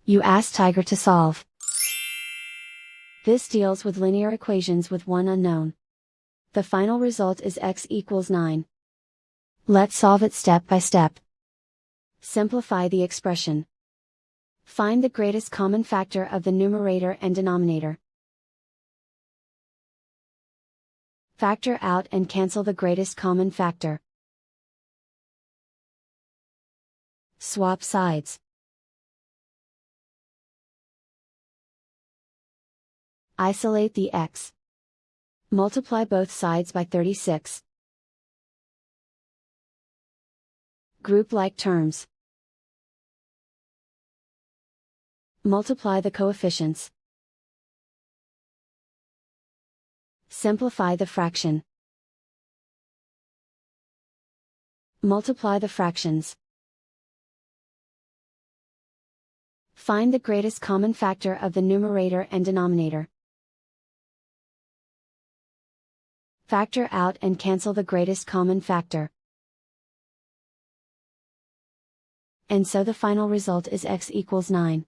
You ask Tiger to solve. This deals with linear equations with one unknown. The final result is x equals 9. Let's solve it step by step. Simplify the expression. Find the greatest common factor of the numerator and denominator. Factor out and cancel the greatest common factor. Swap sides. Isolate the x. Multiply both sides by 36. Group like terms. Multiply the coefficients. Simplify the fraction. Multiply the fractions. Find the greatest common factor of the numerator and denominator. Factor out and cancel the greatest common factor. And so the final result is x equals 9.